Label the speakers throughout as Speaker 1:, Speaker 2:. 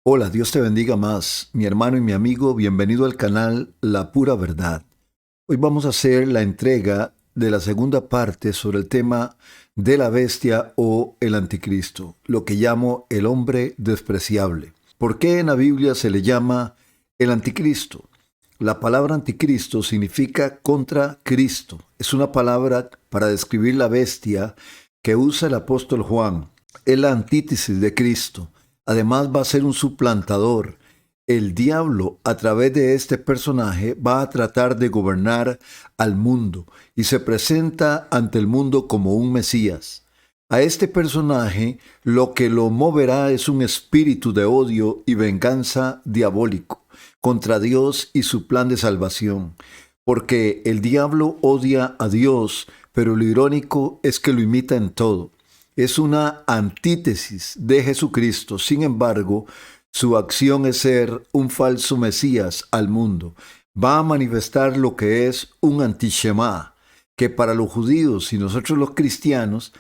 Speaker 1: Hola, Dios te bendiga más, mi hermano y mi amigo, bienvenido al canal La Pura Verdad. Hoy vamos a hacer la entrega de la segunda parte sobre el tema de la bestia o el anticristo, lo que llamo el hombre despreciable. ¿Por qué en la Biblia se le llama el anticristo? La palabra anticristo significa contra Cristo. Es una palabra para describir la bestia que usa el apóstol Juan. Es la antítesis de Cristo. Además va a ser un suplantador. El diablo, a través de este personaje, va a tratar de gobernar al mundo y se presenta ante el mundo como un Mesías. A este personaje lo que lo moverá es un espíritu de odio y venganza diabólico contra Dios y su plan de salvación, porque el diablo odia a Dios, pero lo irónico es que lo imita en todo. Es una antítesis de Jesucristo. Sin embargo, su acción es ser un falso Mesías al mundo. Va a manifestar lo que es un antisemá, que para los judíos y nosotros los cristianos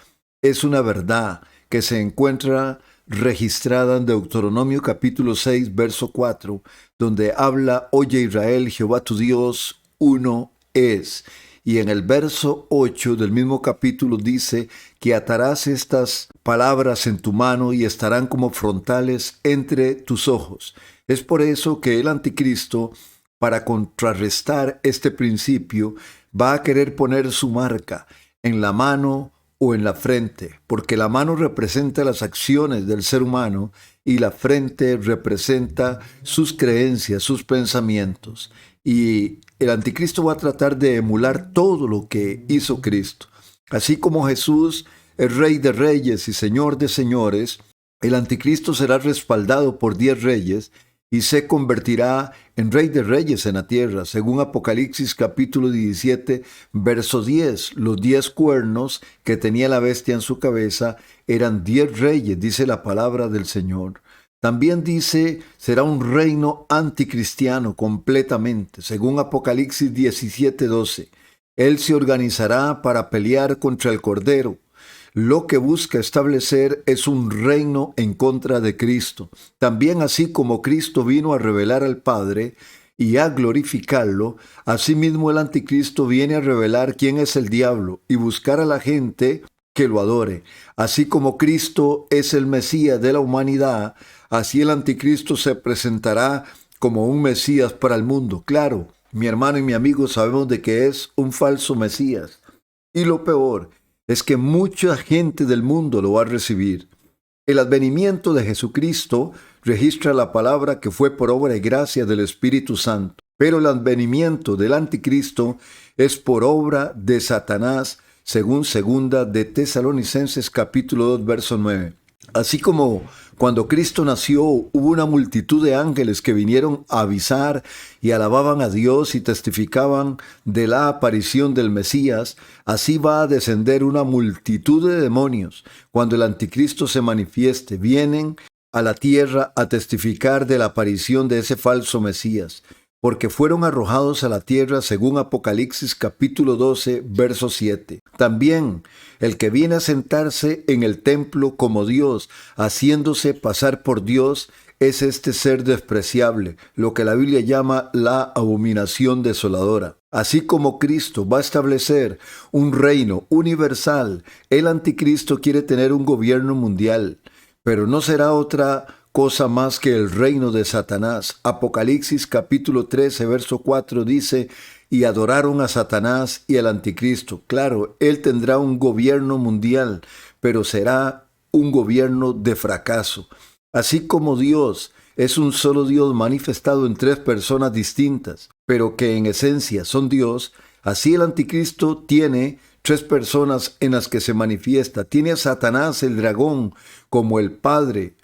Speaker 1: es una verdad que se encuentra registrada en Deuteronomio capítulo 6, verso 4, donde habla: Oye Israel, Jehová tu Dios, uno es. Y en el verso 8 del mismo capítulo dice que atarás estas palabras en tu mano y estarán como frontales entre tus ojos. Es por eso que el anticristo, para contrarrestar este principio, va a querer poner su marca en la mano o en la frente, porque la mano representa las acciones del ser humano y la frente representa sus creencias, sus pensamientos. Y el anticristo va a tratar de emular todo lo que hizo Cristo. Así como Jesús es Rey de Reyes y Señor de Señores, el anticristo será respaldado por 10 reyes y se convertirá en Rey de Reyes en la tierra, según Apocalipsis capítulo 17, verso 10. Los 10 cuernos que tenía la bestia en su cabeza eran 10 reyes, dice la palabra del Señor. También dice, será un reino anticristiano completamente, según Apocalipsis 17, 12. Él se organizará para pelear contra el Cordero. Lo que busca establecer es un reino en contra de Cristo. También, así como Cristo vino a revelar al Padre y a glorificarlo, asimismo el anticristo viene a revelar quién es el diablo y buscar a la gente que lo adore. Así como Cristo es el Mesías de la humanidad, así el anticristo se presentará como un Mesías para el mundo. Claro, mi hermano y mi amigo sabemos de que es un falso Mesías. Y lo peor es que mucha gente del mundo lo va a recibir. El advenimiento de Jesucristo registra la palabra que fue por obra y gracia del Espíritu Santo, pero el advenimiento del anticristo es por obra de Satanás, según segunda de Tesalonicenses capítulo 2, verso 9. Así como cuando Cristo nació, hubo una multitud de ángeles que vinieron a avisar y alababan a Dios y testificaban de la aparición del Mesías, así va a descender una multitud de demonios cuando el anticristo se manifieste. Vienen a la tierra a testificar de la aparición de ese falso Mesías, porque fueron arrojados a la tierra según Apocalipsis capítulo 12, verso 7. También el que viene a sentarse en el templo como Dios, haciéndose pasar por Dios, es este ser despreciable, lo que la Biblia llama la abominación desoladora. Así como Cristo va a establecer un reino universal, el anticristo quiere tener un gobierno mundial, pero no será otra cosa más que el reino de Satanás. Apocalipsis capítulo 13, verso 4 dice: y adoraron a Satanás y al anticristo. Claro, él tendrá un gobierno mundial, pero será un gobierno de fracaso. Así como Dios es un solo Dios manifestado en 3 personas distintas, pero que en esencia son Dios, así el anticristo tiene 3 personas en las que se manifiesta. Tiene a Satanás, el dragón, como el padre,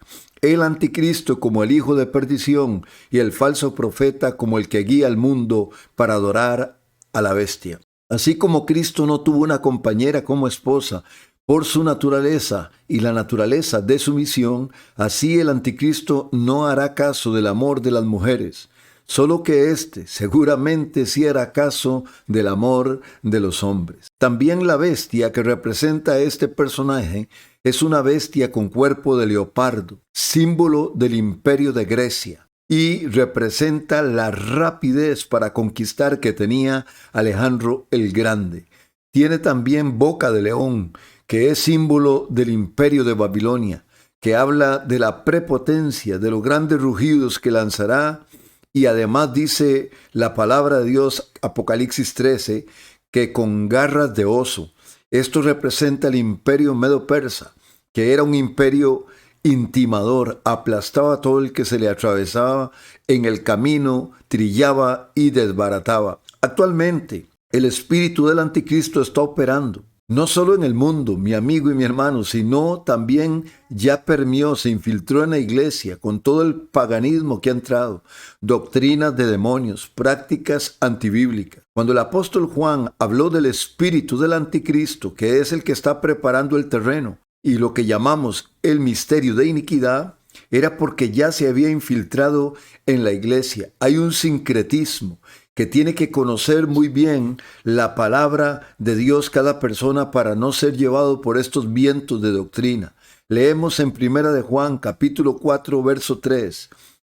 Speaker 1: el anticristo como el hijo de perdición y el falso profeta como el que guía al mundo para adorar a la bestia. Así como Cristo no tuvo una compañera como esposa por su naturaleza y la naturaleza de su misión, así el anticristo no hará caso del amor de las mujeres. solo que éste seguramente sí era caso del amor de los hombres. También la bestia que representa a este personaje es una bestia con cuerpo de leopardo, símbolo del imperio de Grecia, y representa la rapidez para conquistar que tenía Alejandro el Grande. Tiene también boca de león, que es símbolo del imperio de Babilonia, que habla de la prepotencia, de los grandes rugidos que lanzará, y además dice la palabra de Dios, Apocalipsis 13, que con garras de oso. Esto representa el imperio medo-persa, que era un imperio intimador, aplastaba a todo el que se le atravesaba en el camino, trillaba y desbarataba. Actualmente, el espíritu del anticristo está operando, no solo en el mundo, mi amigo y mi hermano, sino también ya permeó, se infiltró en la iglesia con todo el paganismo que ha entrado, doctrinas de demonios, prácticas antibíblicas. Cuando el apóstol Juan habló del espíritu del anticristo, que es el que está preparando el terreno, y lo que llamamos el misterio de iniquidad, era porque ya se había infiltrado en la iglesia. Hay un sincretismo que tiene que conocer muy bien la palabra de Dios cada persona para no ser llevado por estos vientos de doctrina. Leemos en 1 de Juan capítulo 4 verso 3.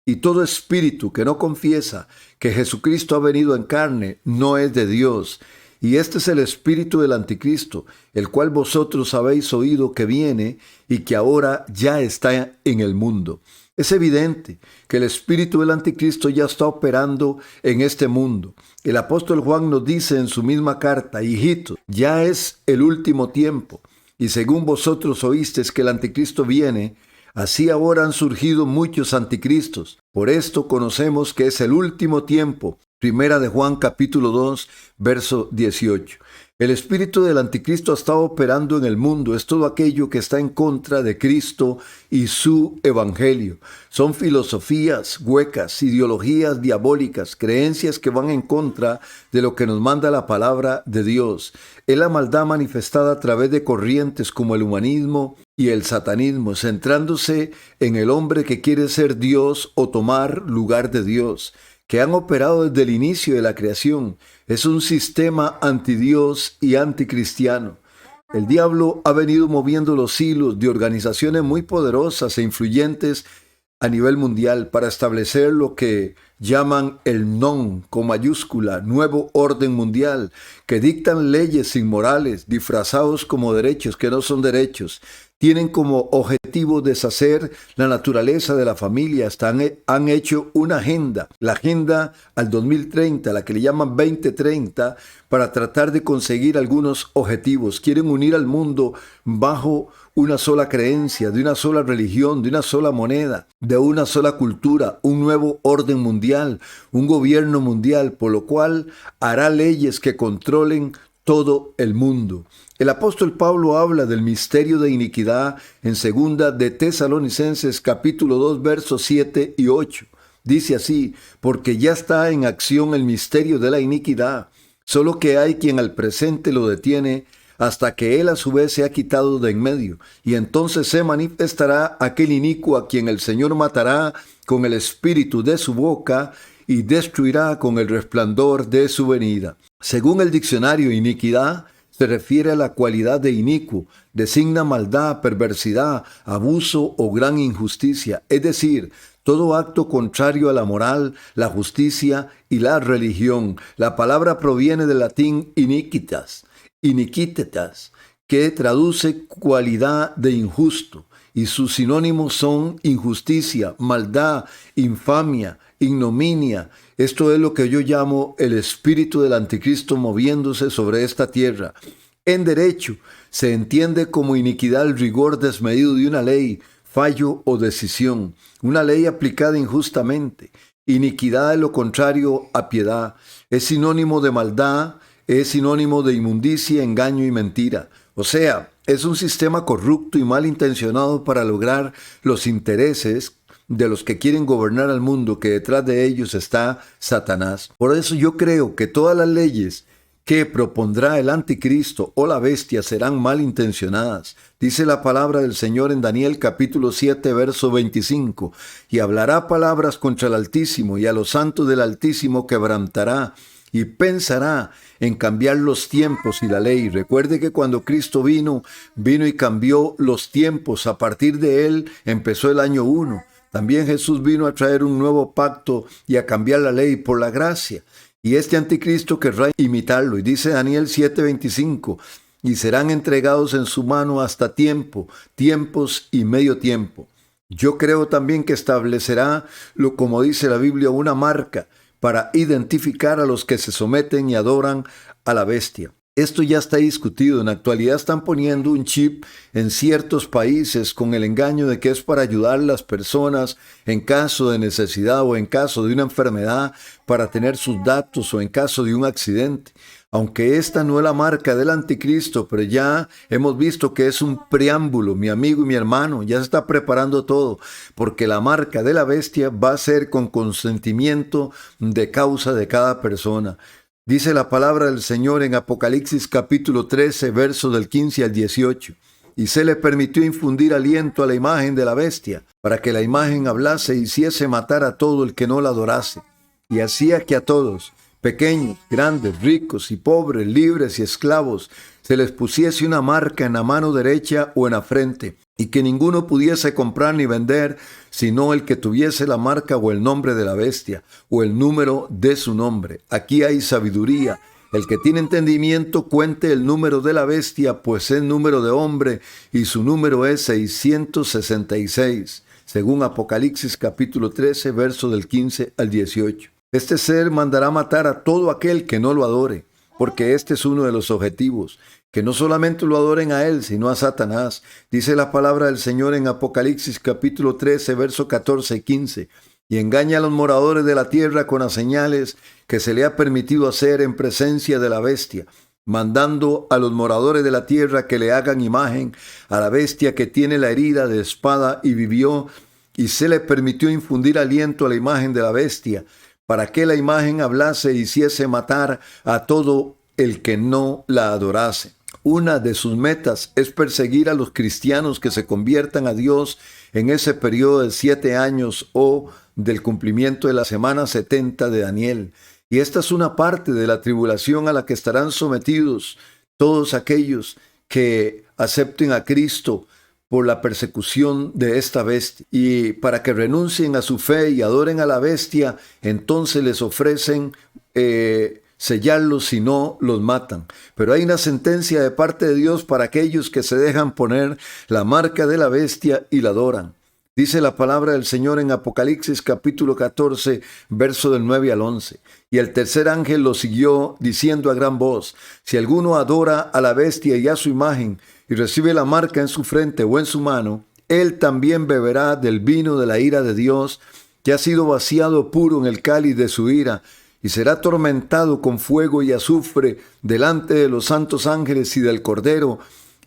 Speaker 1: Y todo espíritu que no confiesa que Jesucristo ha venido en carne no es de Dios. Y este es el espíritu del anticristo, el cual vosotros habéis oído que viene y que ahora ya está en el mundo. Es evidente que el espíritu del anticristo ya está operando en este mundo. El apóstol Juan nos dice en su misma carta: hijitos, ya es el último tiempo, y según vosotros oísteis que el anticristo viene, así ahora han surgido muchos anticristos. Por esto conocemos que es el último tiempo. 1 de Juan capítulo 2, verso 18. El espíritu del anticristo está operando en el mundo. Es todo aquello que está en contra de Cristo y su evangelio. Son filosofías huecas, ideologías diabólicas, creencias que van en contra de lo que nos manda la palabra de Dios. Es la maldad manifestada a través de corrientes como el humanismo y el satanismo, centrándose en el hombre que quiere ser Dios o tomar lugar de Dios, que han operado desde el inicio de la creación. Es un sistema antidios y anticristiano. El diablo ha venido moviendo los hilos de organizaciones muy poderosas e influyentes a nivel mundial para establecer lo que llaman el non con mayúscula, nuevo orden mundial, que dictan leyes inmorales disfrazados como derechos que no son derechos. Tienen como objetivo deshacer la naturaleza de la familia. Han hecho una agenda, la agenda al 2030, la que le llaman 2030, para tratar de conseguir algunos objetivos. Quieren unir al mundo bajo una sola creencia, de una sola religión, de una sola moneda, de una sola cultura, un nuevo orden mundial, un gobierno mundial, por lo cual hará leyes que controlen todo el mundo. El apóstol Pablo habla del misterio de iniquidad en 2 de Tesalonicenses capítulo 2 versos 7 y 8. Dice así: porque ya está en acción el misterio de la iniquidad, solo que hay quien al presente lo detiene hasta que él a su vez se ha quitado de en medio, y entonces se manifestará aquel inicuo a quien el Señor matará con el espíritu de su boca y destruirá con el resplandor de su venida. Según el diccionario, iniquidad se refiere a la cualidad de inicuo, designa maldad, perversidad, abuso o gran injusticia, es decir, todo acto contrario a la moral, la justicia y la religión. La palabra proviene del latín iniquitas, que traduce cualidad de injusto, y sus sinónimos son injusticia, maldad, infamia, ignominia. Esto es lo que yo llamo el espíritu del anticristo moviéndose sobre esta tierra. En derecho se entiende como iniquidad el rigor desmedido de una ley, fallo o decisión, una ley aplicada injustamente. Iniquidad es lo contrario a piedad, es sinónimo de maldad, es sinónimo de inmundicia, engaño y mentira. O sea, es un sistema corrupto y malintencionado para lograr los intereses de los que quieren gobernar al mundo, que detrás de ellos está Satanás. Por eso yo creo que todas las leyes que propondrá el anticristo o la bestia serán malintencionadas. Dice la palabra del Señor en Daniel capítulo 7, verso 25, y hablará palabras contra el Altísimo, y a los santos del Altísimo quebrantará, y pensará en cambiar los tiempos y la ley. Recuerde que cuando Cristo vino y cambió los tiempos. A partir de él empezó el año 1. También Jesús vino a traer un nuevo pacto y a cambiar la ley por la gracia. Y este anticristo querrá imitarlo. Y dice Daniel 7:25, y serán entregados en su mano hasta tiempos y medio tiempo. Yo creo también que establecerá, como dice la Biblia, una marca para identificar a los que se someten y adoran a la bestia. Esto ya está discutido. En la actualidad están poniendo un chip en ciertos países con el engaño de que es para ayudar a las personas en caso de necesidad o en caso de una enfermedad, para tener sus datos o en caso de un accidente. Aunque esta no es la marca del anticristo, pero ya hemos visto que es un preámbulo, mi amigo y mi hermano, ya se está preparando todo, porque la marca de la bestia va a ser con consentimiento de causa de cada persona. Dice la palabra del Señor en Apocalipsis capítulo 13, verso del 15 al 18. Y se le permitió infundir aliento a la imagen de la bestia, para que la imagen hablase y hiciese matar a todo el que no la adorase. Y hacía que a todos, pequeños, grandes, ricos y pobres, libres y esclavos, se les pusiese una marca en la mano derecha o en la frente, y que ninguno pudiese comprar ni vender, sino el que tuviese la marca o el nombre de la bestia, o el número de su nombre. Aquí hay sabiduría. El que tiene entendimiento cuente el número de la bestia, pues es número de hombre, y su número es 666, según Apocalipsis capítulo 13, verso del 15 al 18. Este ser mandará matar a todo aquel que no lo adore, porque este es uno de los objetivos, que no solamente lo adoren a él, sino a Satanás. Dice la palabra del Señor en Apocalipsis capítulo 13, verso 14 y 15. Y engaña a los moradores de la tierra con las señales que se le ha permitido hacer en presencia de la bestia, mandando a los moradores de la tierra que le hagan imagen a la bestia que tiene la herida de espada y vivió, y se le permitió infundir aliento a la imagen de la bestia, para que la imagen hablase y hiciese matar a todo el que no la adorase. Una de sus metas es perseguir a los cristianos que se conviertan a Dios en ese periodo de 7 años o del cumplimiento de la semana 70 de Daniel. Y esta es una parte de la tribulación a la que estarán sometidos todos aquellos que acepten a Cristo por la persecución de esta bestia. Y para que renuncien a su fe y adoren a la bestia, entonces les ofrecen sellarlos, si no los matan. Pero hay una sentencia de parte de Dios para aquellos que se dejan poner la marca de la bestia y la adoran. Dice la palabra del Señor en Apocalipsis capítulo 14, verso del 9 al 11. Y el tercer ángel lo siguió diciendo a gran voz: si alguno adora a la bestia y a su imagen, y recibe la marca en su frente o en su mano, él también beberá del vino de la ira de Dios, que ha sido vaciado puro en el cáliz de su ira, y será atormentado con fuego y azufre delante de los santos ángeles y del Cordero,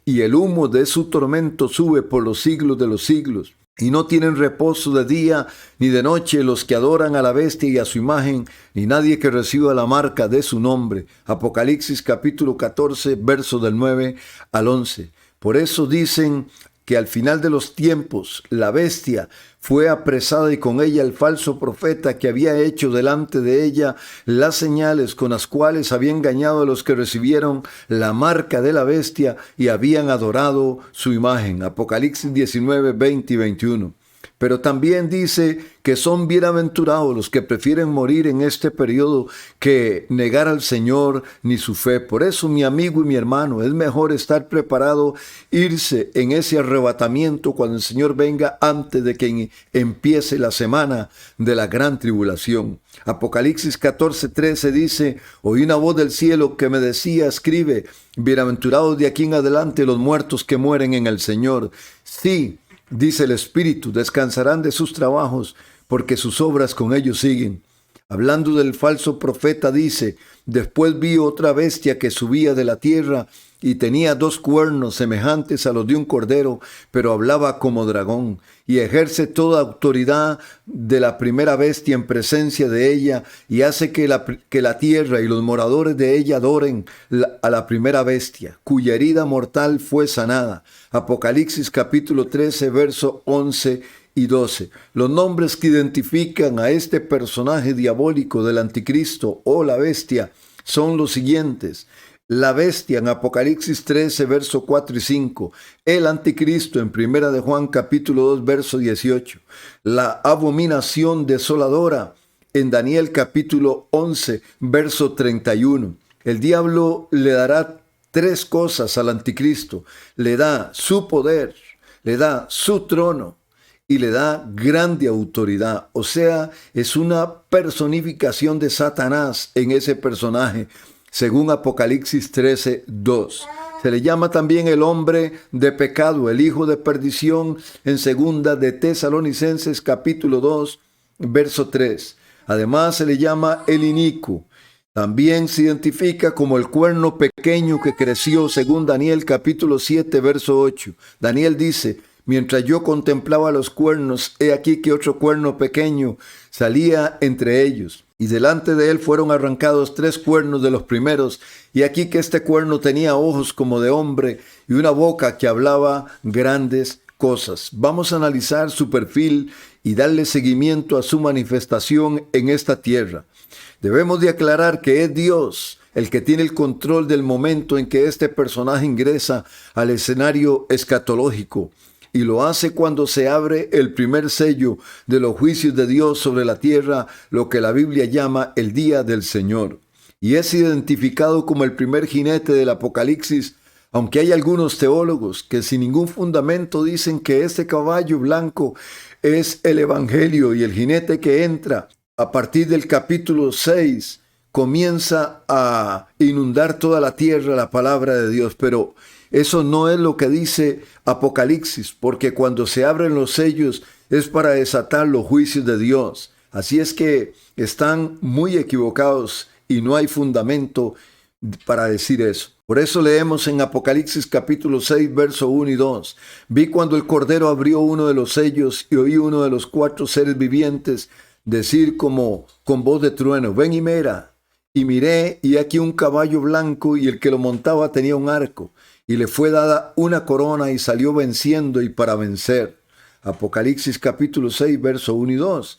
Speaker 1: y el humo de su tormento sube por los siglos de los siglos. Y no tienen reposo de día ni de noche los que adoran a la bestia y a su imagen, ni nadie que reciba la marca de su nombre. Apocalipsis capítulo 14, verso del 9 al 11. Por eso dicen que al final de los tiempos la bestia fue apresada y con ella el falso profeta que había hecho delante de ella las señales con las cuales había engañado a los que recibieron la marca de la bestia y habían adorado su imagen. Apocalipsis 19, 20 y 21. Pero también dice que son bienaventurados los que prefieren morir en este periodo que negar al Señor ni su fe. Por eso, mi amigo y mi hermano, es mejor estar preparado, irse en ese arrebatamiento cuando el Señor venga antes de que empiece la semana de la gran tribulación. Apocalipsis 14, 13 dice: oí una voz del cielo que me decía: escribe, bienaventurados de aquí en adelante los muertos que mueren en el Señor. Sí, dice el Espíritu, descansarán de sus trabajos, porque sus obras con ellos siguen. Hablando del falso profeta dice: después vi otra bestia que subía de la tierra y tenía 2 cuernos semejantes a los de un cordero, pero hablaba como dragón, y ejerce toda autoridad de la primera bestia en presencia de ella, y hace que la tierra y los moradores de ella adoren a la primera bestia, cuya herida mortal fue sanada. Apocalipsis capítulo 13, verso 11 y 12. Los nombres que identifican a este personaje diabólico del anticristo o la bestia son los siguientes: la bestia en Apocalipsis 13, verso 4 y 5. El anticristo en Primera de Juan capítulo 2, verso 18. La abominación desoladora en Daniel capítulo 11, verso 31. El diablo le dará 3 cosas al anticristo. Le da su poder, le da su trono y le da grande autoridad. O sea, es una personificación de Satanás en ese personaje, según Apocalipsis 13, 2. Se le llama también el hombre de pecado, el hijo de perdición, en segunda de Tesalonicenses capítulo 2, verso 3. Además se le llama el inicuo. También se identifica como el cuerno pequeño que creció, según Daniel capítulo 7, verso 8. Daniel dice: mientras yo contemplaba los cuernos, he aquí que otro cuerno pequeño salía entre ellos. Y delante de él fueron arrancados 3 cuernos de los primeros. Y aquí que este cuerno tenía ojos como de hombre y una boca que hablaba grandes cosas. Vamos a analizar su perfil y darle seguimiento a su manifestación en esta tierra. Debemos de aclarar que es Dios el que tiene el control del momento en que este personaje ingresa al escenario escatológico. Y lo hace cuando se abre el primer sello de los juicios de Dios sobre la tierra, lo que la Biblia llama el día del Señor. Y es identificado como el primer jinete del Apocalipsis, aunque hay algunos teólogos que sin ningún fundamento dicen que este caballo blanco es el Evangelio, y el jinete que entra a partir del capítulo 6 comienza a inundar toda la tierra la palabra de Dios. Pero eso no es lo que dice Apocalipsis, porque cuando se abren los sellos es para desatar los juicios de Dios. Así es que están muy equivocados y no hay fundamento para decir eso. Por eso leemos en Apocalipsis capítulo 6, verso 1 y 2. Vi cuando el Cordero abrió uno de los sellos y oí uno de los 4 seres vivientes decir como con voz de trueno: ven y mira. Y miré, y aquí un caballo blanco, y el que lo montaba tenía un arco, y le fue dada una corona, y salió venciendo y para vencer. Apocalipsis capítulo 6, verso 1 y 2.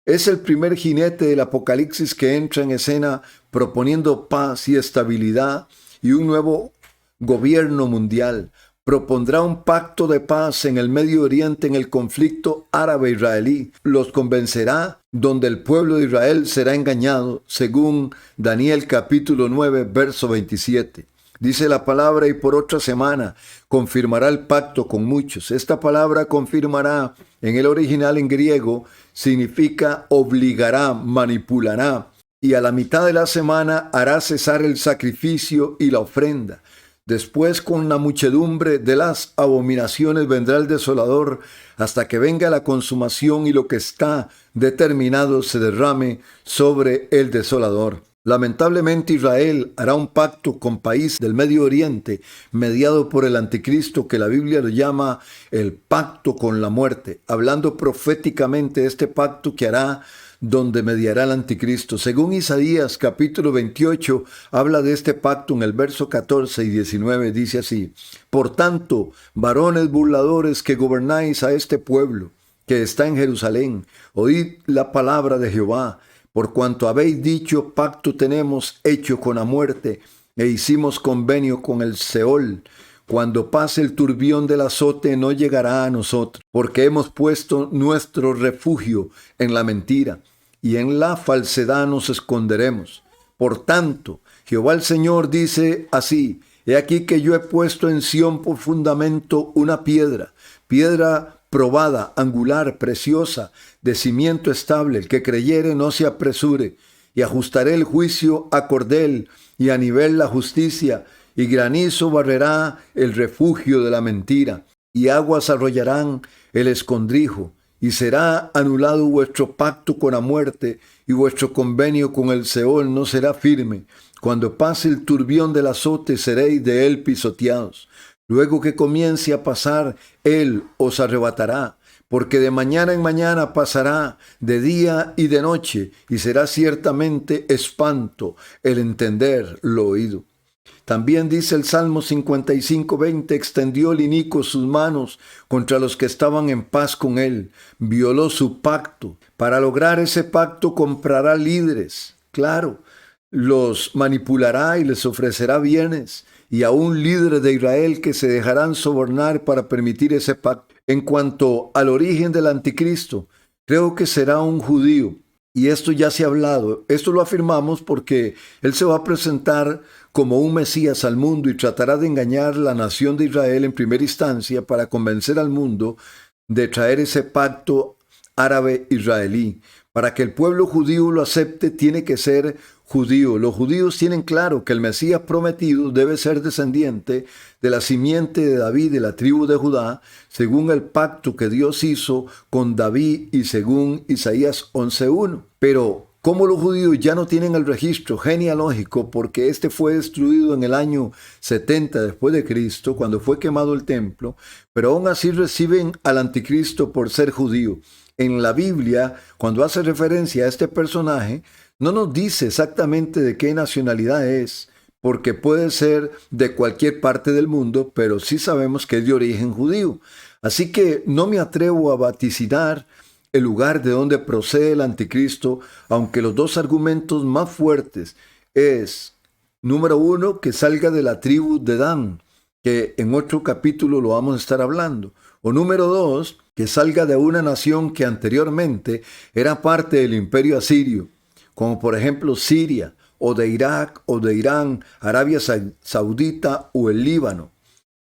Speaker 1: Es el primer jinete del Apocalipsis que entra en escena proponiendo paz y estabilidad y un nuevo gobierno mundial. Propondrá un pacto de paz en el Medio Oriente en el conflicto árabe-israelí. Los convencerá, donde el pueblo de Israel será engañado, según Daniel capítulo 9, verso 27. Dice la palabra: y por otra semana confirmará el pacto con muchos. Esta palabra confirmará, en el original en griego, significa obligará, manipulará. Y a la mitad de la semana hará cesar el sacrificio y la ofrenda. Después, con la muchedumbre de las abominaciones vendrá el desolador, hasta que venga la consumación y lo que está determinado se derrame sobre el desolador. Lamentablemente, Israel hará un pacto con país del Medio Oriente, mediado por el anticristo, que la Biblia lo llama el pacto con la muerte, hablando proféticamente de este pacto que hará, donde mediará el anticristo. Según Isaías capítulo 28, habla de este pacto en el verso 14 y 19, dice así: por tanto, varones burladores que gobernáis a este pueblo que está en Jerusalén, oíd la palabra de Jehová. Por cuanto habéis dicho: pacto tenemos hecho con la muerte, e hicimos convenio con el Seol. Cuando pase el turbión del azote no llegará a nosotros, porque hemos puesto nuestro refugio en la mentira, y en la falsedad nos esconderemos. Por tanto, Jehová el Señor dice así: he aquí que yo he puesto en Sión por fundamento una piedra probada, angular, preciosa, de cimiento estable. El que creyere no se apresure. Y ajustaré el juicio a cordel, y a nivel la justicia, y granizo barrerá el refugio de la mentira, y aguas arrollarán el escondrijo, y será anulado vuestro pacto con la muerte, y vuestro convenio con el Seol no será firme. Cuando pase el turbión del azote, seréis de él pisoteados. Luego que comience a pasar, él os arrebatará, porque de mañana en mañana pasará, de día y de noche, y será ciertamente espanto el entender lo oído. También dice el Salmo 55:20, extendió el inicuo sus manos contra los que estaban en paz con él, violó su pacto. Para lograr ese pacto comprará líderes, claro, los manipulará y les ofrecerá bienes, y aún líderes de Israel que se dejarán sobornar para permitir ese pacto. En cuanto al origen del anticristo, creo que será un judío. Y esto ya se ha hablado, esto lo afirmamos porque él se va a presentar como un Mesías al mundo y tratará de engañar la nación de Israel en primera instancia para convencer al mundo de traer ese pacto árabe-israelí. Para que el pueblo judío lo acepte, tiene que ser judío. Los judíos tienen claro que el Mesías prometido debe ser descendiente de la simiente de David, de la tribu de Judá, según el pacto que Dios hizo con David y según Isaías 11:1. Pero como los judíos ya no tienen el registro genealógico porque este fue destruido en el año 70 después de Cristo, cuando fue quemado el templo, pero aún así reciben al anticristo por ser judío. En la Biblia, cuando hace referencia a este personaje, no nos dice exactamente de qué nacionalidad es, porque puede ser de cualquier parte del mundo, pero sí sabemos que es de origen judío. Así que no me atrevo a vaticinar el lugar de donde procede el anticristo, aunque los dos argumentos más fuertes es, número uno, que salga de la tribu de Dan, que en otro capítulo lo vamos a estar hablando. O número dos, que salga de una nación que anteriormente era parte del imperio asirio, como por ejemplo Siria, o de Irak, o de Irán, Arabia Saudita o el Líbano.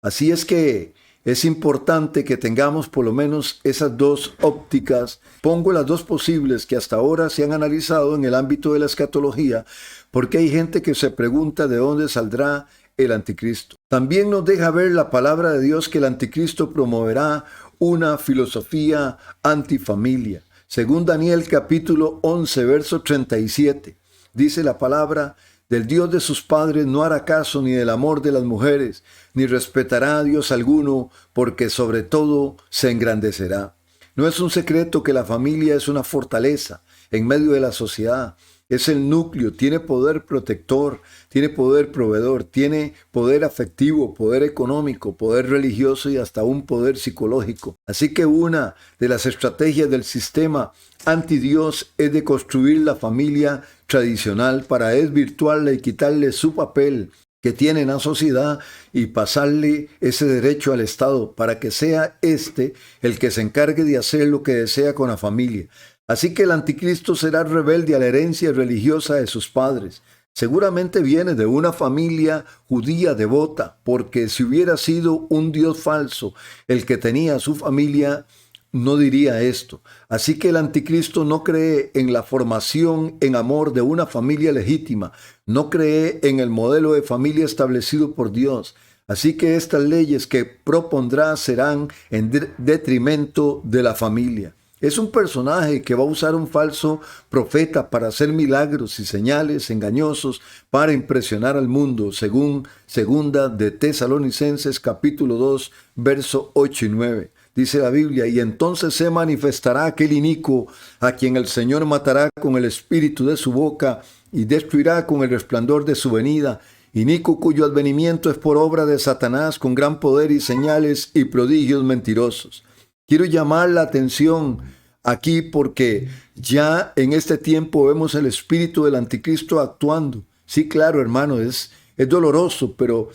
Speaker 1: Así es que es importante que tengamos por lo menos esas dos ópticas. Pongo las dos posibles que hasta ahora se han analizado en el ámbito de la escatología, porque hay gente que se pregunta de dónde saldrá el anticristo. También nos deja ver la palabra de Dios que el anticristo promoverá una filosofía antifamilia. Según Daniel capítulo 11, verso 37, dice la palabra: del Dios de sus padres no hará caso, ni del amor de las mujeres, ni respetará a Dios alguno, porque sobre todo se engrandecerá. No es un secreto que la familia es una fortaleza en medio de la sociedad. Es el núcleo, tiene poder protector, tiene poder proveedor, tiene poder afectivo, poder económico, poder religioso y hasta un poder psicológico. Así que una de las estrategias del sistema antidios es de construir la familia tradicional para desvirtuarla y quitarle su papel que tiene en la sociedad y pasarle ese derecho al Estado para que sea este el que se encargue de hacer lo que desea con la familia. Así que el anticristo será rebelde a la herencia religiosa de sus padres. Seguramente viene de una familia judía devota, porque si hubiera sido un Dios falso el que tenía a su familia, no diría esto. Así que el anticristo no cree en la formación en amor de una familia legítima, no cree en el modelo de familia establecido por Dios. Así que estas leyes que propondrá serán en detrimento de la familia. Es un personaje que va a usar un falso profeta para hacer milagros y señales engañosos para impresionar al mundo, según segunda de Tesalonicenses capítulo 2, verso 8 y 9. Dice la Biblia: y entonces se manifestará aquel inicuo a quien el Señor matará con el espíritu de su boca y destruirá con el resplandor de su venida, inicuo cuyo advenimiento es por obra de Satanás con gran poder y señales y prodigios mentirosos. Quiero llamar la atención aquí porque ya en este tiempo vemos el espíritu del anticristo actuando. Sí, claro, hermano, es doloroso, pero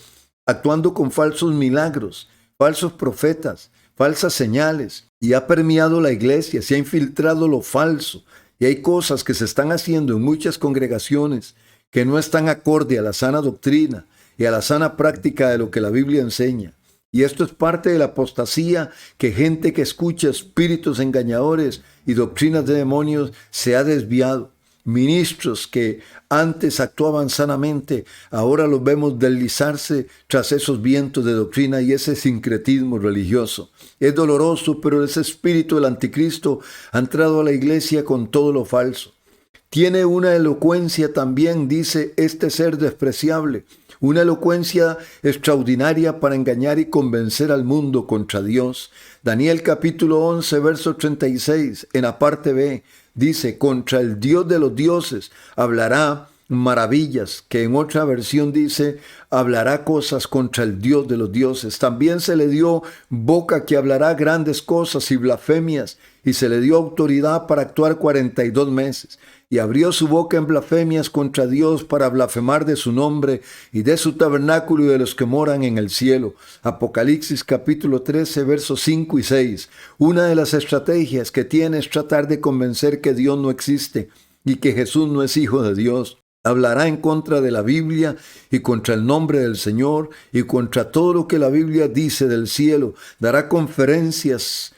Speaker 1: actuando con falsos milagros, falsos profetas, falsas señales. Y ha permeado la iglesia, se ha infiltrado lo falso. Y hay cosas que se están haciendo en muchas congregaciones que no están acorde a la sana doctrina y a la sana práctica de lo que la Biblia enseña. Y esto es parte de la apostasía, que gente que escucha espíritus engañadores y doctrinas de demonios se ha desviado. Ministros que antes actuaban sanamente, ahora los vemos deslizarse tras esos vientos de doctrina y ese sincretismo religioso. Es doloroso, pero ese espíritu del anticristo ha entrado a la iglesia con todo lo falso. Tiene una elocuencia también, dice este ser despreciable, una elocuencia extraordinaria para engañar y convencer al mundo contra Dios. Daniel capítulo 11, verso 36, en la parte B, dice, contra el Dios de los dioses hablará maravillas, que en otra versión dice, hablará cosas contra el Dios de los dioses. También se le dio boca que hablará grandes cosas y blasfemias, y se le dio autoridad para actuar 42 meses. Y abrió su boca en blasfemias contra Dios para blasfemar de su nombre y de su tabernáculo y de los que moran en el cielo. Apocalipsis capítulo 13, versos 5 y 6. Una de las estrategias que tiene es tratar de convencer que Dios no existe y que Jesús no es hijo de Dios. Hablará en contra de la Biblia y contra el nombre del Señor y contra todo lo que la Biblia dice del cielo. Dará conferencias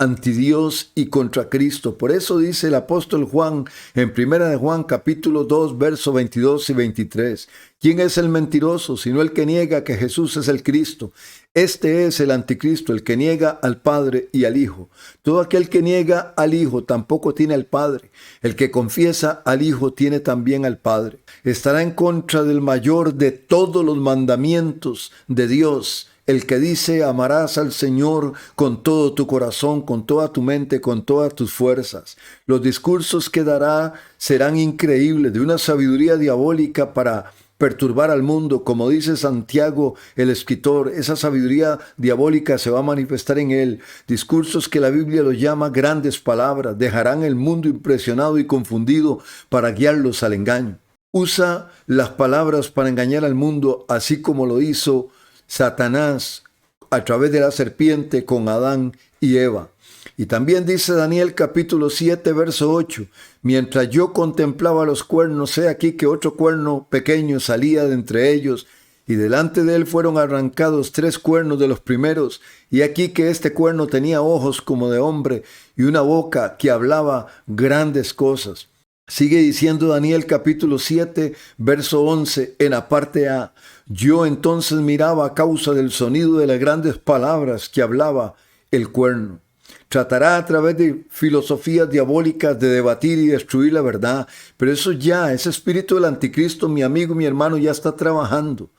Speaker 1: anti Dios y contra Cristo. Por eso dice el apóstol Juan en 1 de Juan capítulo 2 versos 22 y 23. ¿Quién es el mentiroso sino el que niega que Jesús es el Cristo? Este es el anticristo, el que niega al Padre y al Hijo. Todo aquel que niega al Hijo tampoco tiene al Padre. El que confiesa al Hijo tiene también al Padre. Estará en contra del mayor de todos los mandamientos de Dios, el que dice, amarás al Señor con todo tu corazón, con toda tu mente, con todas tus fuerzas. Los discursos que dará serán increíbles, de una sabiduría diabólica para perturbar al mundo. Como dice Santiago, el escritor, esa sabiduría diabólica se va a manifestar en él. Discursos que la Biblia los llama grandes palabras, dejarán el mundo impresionado y confundido para guiarlos al engaño. Usa las palabras para engañar al mundo, así como lo hizo Satanás a través de la serpiente con Adán y Eva. Y también dice Daniel capítulo 7 verso 8, mientras yo contemplaba los cuernos, he aquí que otro cuerno pequeño salía de entre ellos, y delante de él fueron arrancados 3 cuernos de los primeros, y aquí que este cuerno tenía ojos como de hombre, y una boca que hablaba grandes cosas. Sigue diciendo Daniel capítulo 7, verso 11, en la parte A. Yo entonces miraba a causa del sonido de las grandes palabras que hablaba el cuerno. Tratará a través de filosofías diabólicas de debatir y destruir la verdad, pero eso ya, ese espíritu del anticristo, mi amigo, mi hermano, ya está trabajando.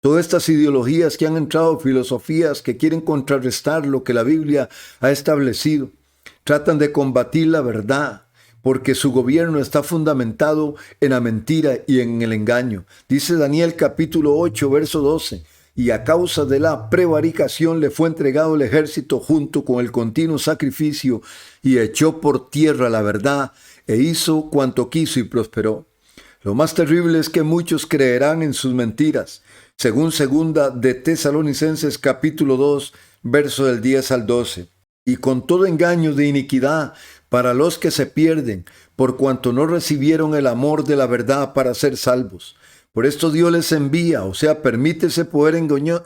Speaker 1: Todas estas ideologías que han entrado, filosofías que quieren contrarrestar lo que la Biblia ha establecido, tratan de combatir la verdad, porque su gobierno está fundamentado en la mentira y en el engaño. Dice Daniel capítulo 8, verso 12, y a causa de la prevaricación le fue entregado el ejército junto con el continuo sacrificio, y echó por tierra la verdad, e hizo cuanto quiso y prosperó. Lo más terrible es que muchos creerán en sus mentiras, según segunda de Tesalonicenses capítulo 2, verso del 10 al 12. Y con todo engaño de iniquidad para los que se pierden, por cuanto no recibieron el amor de la verdad para ser salvos. Por esto Dios les envía, o sea, permite ese poder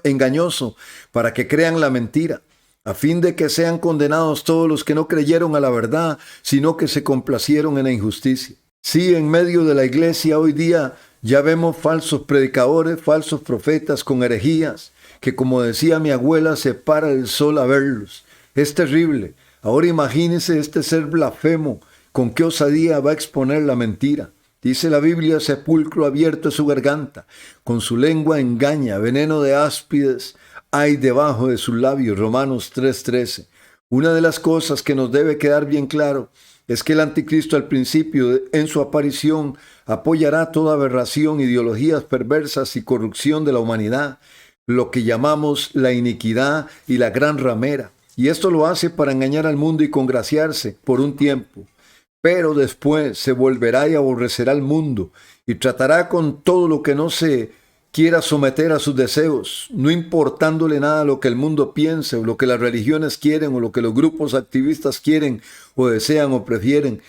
Speaker 1: engañoso para que crean la mentira, a fin de que sean condenados todos los que no creyeron a la verdad, sino que se complacieron en la injusticia. Sí, en medio de la iglesia hoy día ya vemos falsos predicadores, falsos profetas con herejías, que como decía mi abuela, se para el sol a verlos. Es terrible. Ahora imagínese este ser blasfemo, con qué osadía va a exponer la mentira. Dice la Biblia, sepulcro abierto es su garganta, con su lengua engaña, veneno de áspides hay debajo de sus labios. Romanos 3:13. Una de las cosas que nos debe quedar bien claro es que el anticristo al principio, en su aparición, apoyará toda aberración, ideologías perversas y corrupción de la humanidad, lo que llamamos la iniquidad y la gran ramera. Y esto lo hace para engañar al mundo y congraciarse por un tiempo. Pero después se volverá y aborrecerá al mundo y tratará con todo lo que no se quiera someter a sus deseos, no importándole nada lo que el mundo piense o lo que las religiones quieren o lo que los grupos activistas quieren o desean o prefieren,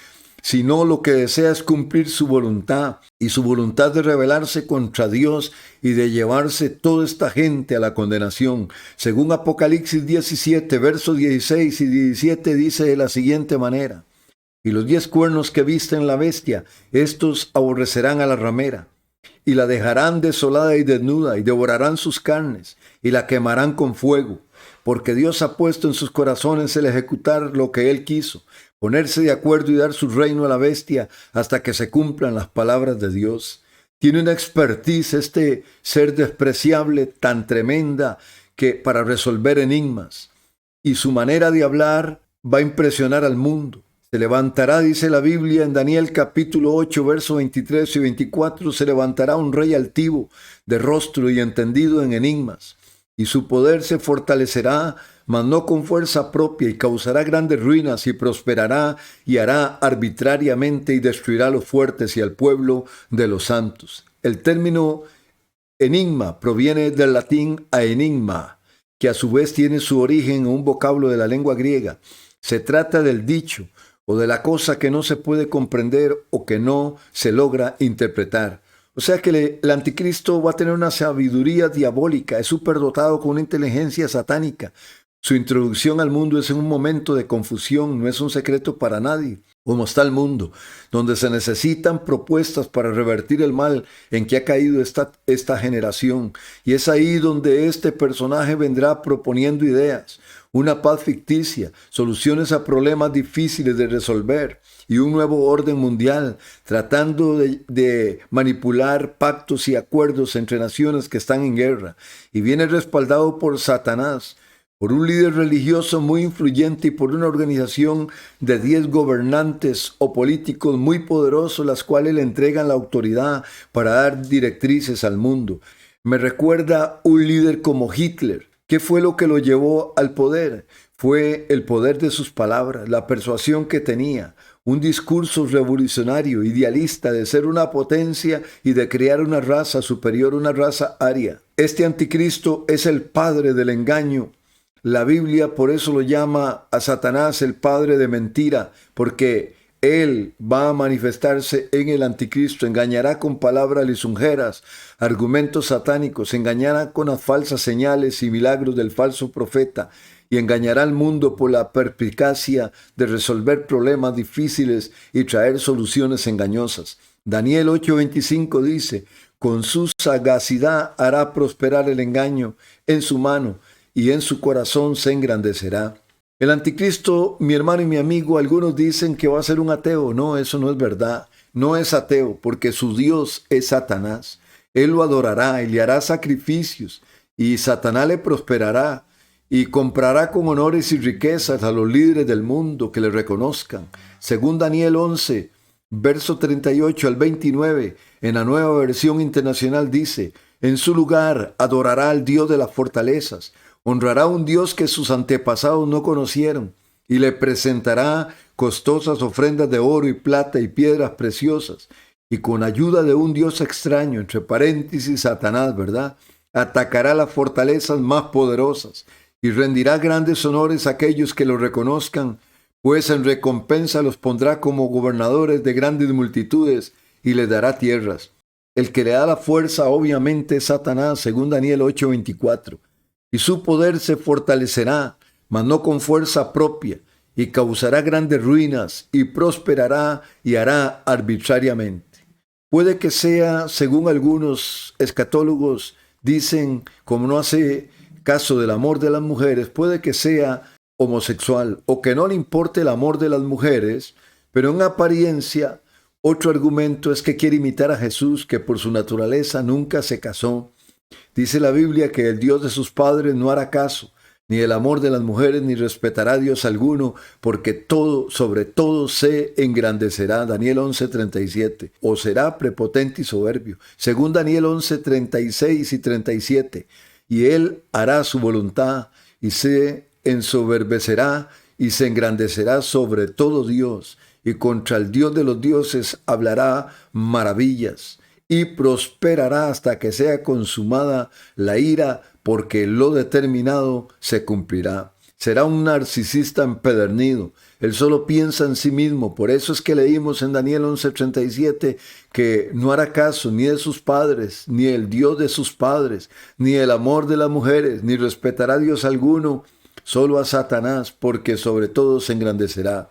Speaker 1: sino lo que desea es cumplir su voluntad y su voluntad de rebelarse contra Dios y de llevarse toda esta gente a la condenación. Según Apocalipsis 17, versos 16 y 17 dice de la siguiente manera: Y los 10 cuernos que visten la bestia, estos aborrecerán a la ramera, y la dejarán desolada y desnuda, y devorarán sus carnes, y la quemarán con fuego, porque Dios ha puesto en sus corazones el ejecutar lo que Él quiso, ponerse de acuerdo y dar su reino a la bestia hasta que se cumplan las palabras de Dios. Tiene una expertise este ser despreciable, tan tremenda, que para resolver enigmas. Y su manera de hablar va a impresionar al mundo. Se levantará, dice la Biblia en Daniel capítulo 8, versos 23 y 24, se levantará un rey altivo, de rostro y entendido en enigmas, y su poder se fortalecerá, mas no con fuerza propia, y causará grandes ruinas, y prosperará, y hará arbitrariamente, y destruirá a los fuertes y al pueblo de los santos. El término enigma proviene del latín aenigma, que a su vez tiene su origen en un vocablo de la lengua griega. Se trata del dicho, o de la cosa que no se puede comprender o que no se logra interpretar. O sea que el anticristo va a tener una sabiduría diabólica, es superdotado con una inteligencia satánica. Su introducción al mundo es en un momento de confusión, no es un secreto para nadie. Como está el mundo, donde se necesitan propuestas para revertir el mal en que ha caído esta generación. Y es ahí donde este personaje vendrá proponiendo ideas, una paz ficticia, soluciones a problemas difíciles de resolver y un nuevo orden mundial, tratando de manipular pactos y acuerdos entre naciones que están en guerra. Y viene respaldado por Satanás, por un líder religioso muy influyente y por una organización de 10 gobernantes o políticos muy poderosos, las cuales le entregan la autoridad para dar directrices al mundo. Me recuerda un líder como Hitler. ¿Qué fue lo que lo llevó al poder? Fue el poder de sus palabras, la persuasión que tenía, un discurso revolucionario, idealista de ser una potencia y de crear una raza superior, una raza aria. Este anticristo es el padre del engaño. La Biblia por eso lo llama a Satanás el padre de mentira, porque él va a manifestarse en el anticristo, engañará con palabras lisonjeras, argumentos satánicos, engañará con las falsas señales y milagros del falso profeta, y engañará al mundo por la perspicacia de resolver problemas difíciles y traer soluciones engañosas. Daniel 8:25 dice, con su sagacidad hará prosperar el engaño en su mano, y en su corazón se engrandecerá. El anticristo, mi hermano y mi amigo, algunos dicen que va a ser un ateo. No, eso no es verdad. No es ateo, porque su Dios es Satanás. Él lo adorará y le hará sacrificios, y Satanás le prosperará, y comprará con honores y riquezas a los líderes del mundo que le reconozcan. Según Daniel 11, verso 38 al 29, en la Nueva Versión Internacional dice, en su lugar adorará al Dios de las fortalezas, honrará a un Dios que sus antepasados no conocieron, y le presentará costosas ofrendas de oro y plata y piedras preciosas, y con ayuda de un Dios extraño, entre paréntesis Satanás, ¿verdad?, atacará las fortalezas más poderosas, y rendirá grandes honores a aquellos que lo reconozcan, pues en recompensa los pondrá como gobernadores de grandes multitudes, y les dará tierras. El que le da la fuerza obviamente es Satanás, según Daniel 8:24. Y su poder se fortalecerá, mas no con fuerza propia, y causará grandes ruinas, y prosperará y hará arbitrariamente. Puede que sea, según algunos escatólogos dicen, como no hace caso del amor de las mujeres, puede que sea homosexual, o que no le importe el amor de las mujeres, pero en apariencia, otro argumento es que quiere imitar a Jesús, que por su naturaleza nunca se casó. Dice la Biblia que el Dios de sus padres no hará caso, ni el amor de las mujeres, ni respetará a Dios alguno, porque todo, sobre todo, se engrandecerá. Daniel 11:37. O será prepotente y soberbio. Según Daniel 11:36 y 37. Y él hará su voluntad, y se ensoberbecerá, y se engrandecerá sobre todo Dios, y contra el Dios de los dioses hablará maravillas, y prosperará hasta que sea consumada la ira, porque lo determinado se cumplirá. Será un narcisista empedernido. Él solo piensa en sí mismo. Por eso es que leímos en Daniel 11:37 que no hará caso ni de sus padres, ni el Dios de sus padres, ni el amor de las mujeres, ni respetará a Dios alguno, solo a Satanás, porque sobre todo se engrandecerá.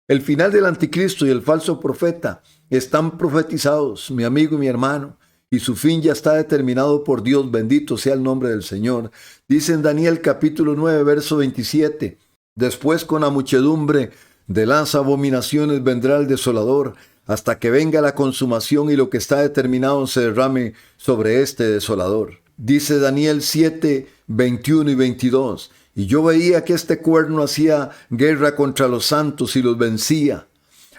Speaker 1: El final del anticristo y el falso profeta están profetizados, mi amigo y mi hermano, y su fin ya está determinado por Dios. Bendito sea el nombre del Señor. Dice en Daniel capítulo 9, verso 27, después con la muchedumbre de las abominaciones vendrá el desolador, hasta que venga la consumación y lo que está determinado se derrame sobre este desolador. Dice Daniel 7, 21 y 22, y yo veía que este cuerno hacía guerra contra los santos y los vencía,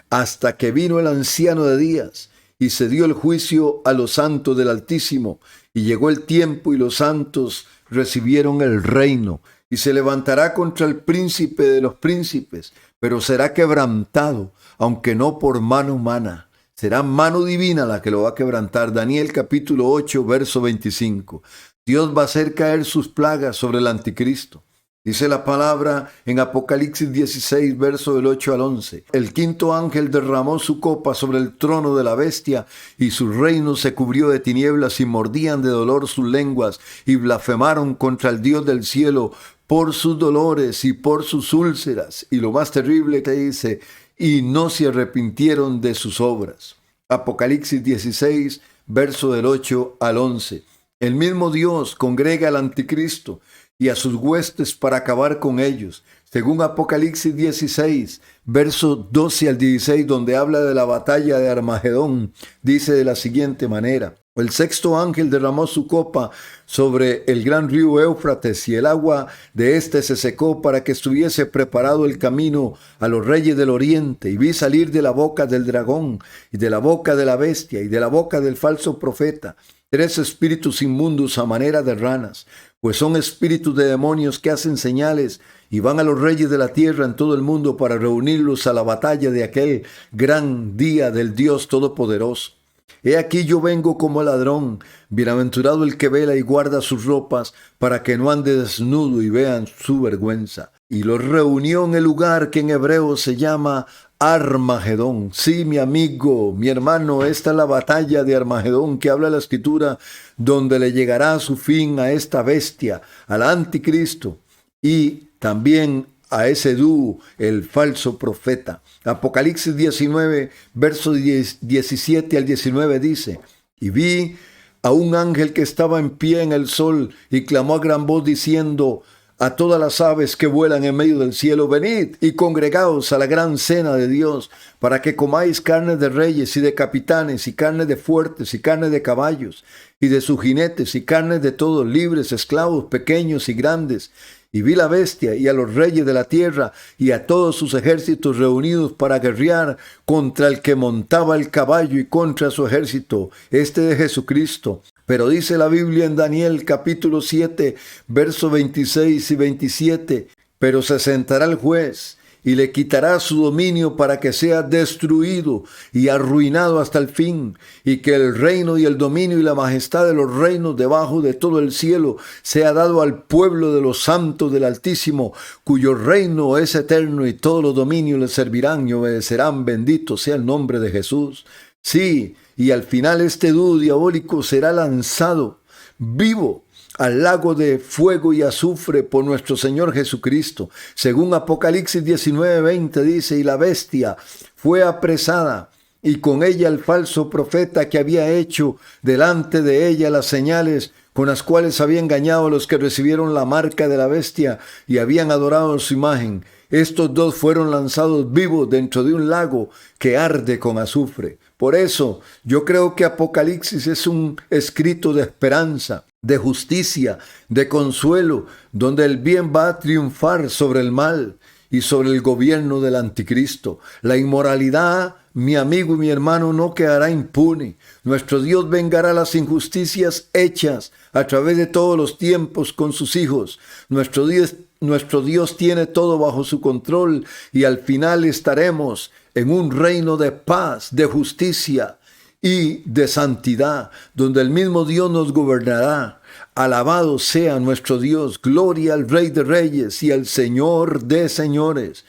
Speaker 1: hasta que vino el anciano de días, y se dio el juicio a los santos del Altísimo, y llegó el tiempo y los santos recibieron el reino, y se levantará contra el príncipe de los príncipes, pero será quebrantado, aunque no por mano humana. Será mano divina la que lo va a quebrantar. Daniel capítulo 8, verso 25. Dios va a hacer caer sus plagas sobre el anticristo. Dice la palabra en Apocalipsis 16, verso del 8 al 11. El quinto ángel derramó su copa sobre el trono de la bestia, y su reino se cubrió de tinieblas, y mordían de dolor sus lenguas, y blasfemaron contra el Dios del cielo por sus dolores y por sus úlceras. Y lo más terrible que dice, y no se arrepintieron de sus obras. Apocalipsis 16, verso del 8 al 11. El mismo Dios congrega al anticristo y a sus huestes para acabar con ellos. Según Apocalipsis 16, versos 12 al 16, donde habla de la batalla de Armagedón, dice de la siguiente manera: el sexto ángel derramó su copa sobre el gran río Éufrates, y el agua de éste se secó para que estuviese preparado el camino a los reyes del oriente. Y vi salir de la boca del dragón, y de la boca de la bestia, y de la boca del falso profeta, 3 espíritus inmundos a manera de ranas, pues son espíritus de demonios que hacen señales, y van a los reyes de la tierra en todo el mundo para reunirlos a la batalla de aquel gran día del Dios Todopoderoso. He aquí yo vengo como ladrón. Bienaventurado el que vela y guarda sus ropas, para que no ande desnudo y vean su vergüenza. Y los reunió en el lugar que en hebreo se llama Armagedón. Sí, mi amigo, mi hermano, esta es la batalla de Armagedón que habla la Escritura, donde le llegará a su fin a esta bestia, al anticristo, y también a ese dúo, el falso profeta. Apocalipsis 19, versos 17 al 19 dice: y vi a un ángel que estaba en pie en el sol, y clamó a gran voz diciendo a todas las aves que vuelan en medio del cielo: venid y congregaos a la gran cena de Dios, para que comáis carne de reyes y de capitanes, y carne de fuertes, y carne de caballos, y de sus jinetes, y carne de todos, libres, esclavos, pequeños y grandes. Y vi la bestia y a los reyes de la tierra y a todos sus ejércitos reunidos para guerrear contra el que montaba el caballo y contra su ejército, este de Jesucristo. Pero dice la Biblia en Daniel capítulo 7, versos 26 y 27, pero se sentará el juez y le quitará su dominio para que sea destruido y arruinado hasta el fin, y que el reino y el dominio y la majestad de los reinos debajo de todo el cielo sea dado al pueblo de los santos del Altísimo, cuyo reino es eterno, y todos los dominios le servirán y obedecerán. Bendito sea el nombre de Jesús. Sí, y al final este dúo diabólico será lanzado vivo al lago de fuego y azufre por nuestro Señor Jesucristo. Según Apocalipsis 19:20 dice: y la bestia fue apresada, y con ella el falso profeta que había hecho delante de ella las señales con las cuales había engañado a los que recibieron la marca de la bestia y habían adorado su imagen. Estos dos fueron lanzados vivos dentro de un lago que arde con azufre. Por eso yo creo que Apocalipsis es un escrito de esperanza, de justicia, de consuelo, donde el bien va a triunfar sobre el mal y sobre el gobierno del anticristo. La inmoralidad, mi amigo y mi hermano, no quedará impune. Nuestro Dios vengará las injusticias hechas a través de todos los tiempos con sus hijos. Nuestro Dios tiene todo bajo su control, y al final estaremos en un reino de paz, de justicia y de santidad, donde el mismo Dios nos gobernará. Alabado sea nuestro Dios, gloria al Rey de Reyes y al Señor de Señores.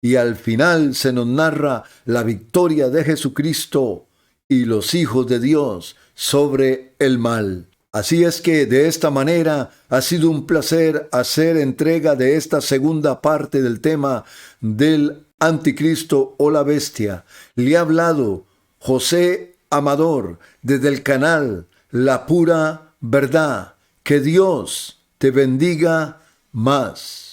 Speaker 1: Y al final se nos narra la victoria de Jesucristo y los hijos de Dios sobre el mal. Así es que de esta manera ha sido un placer hacer entrega de esta segunda parte del tema del Anticristo o la Bestia. Le ha hablado José Amador desde el canal La Pura Verdad. Que Dios te bendiga más.